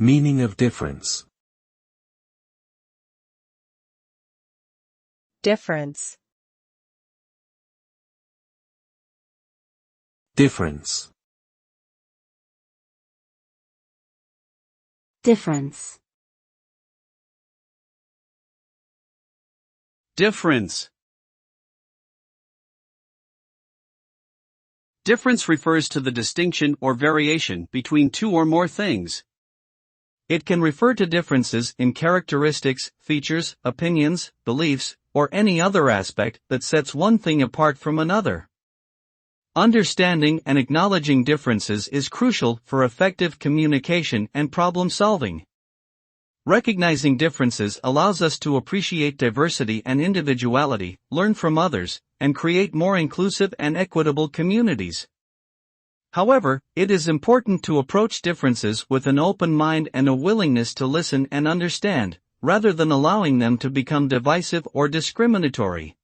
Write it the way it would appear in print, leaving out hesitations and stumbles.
Meaning of difference. Difference. Difference. Difference. Difference. Difference refers to the distinction or variation between two or more things. It can refer to differences in characteristics, features, opinions, beliefs, or any other aspect that sets one thing apart from another. Understanding and acknowledging differences is crucial for effective communication and problem solving. Recognizing differences allows us to appreciate diversity and individuality, learn from others, and create more inclusive and equitable communities. However, it is important to approach differences with an open mind and a willingness to listen and understand, rather than allowing them to become divisive or discriminatory.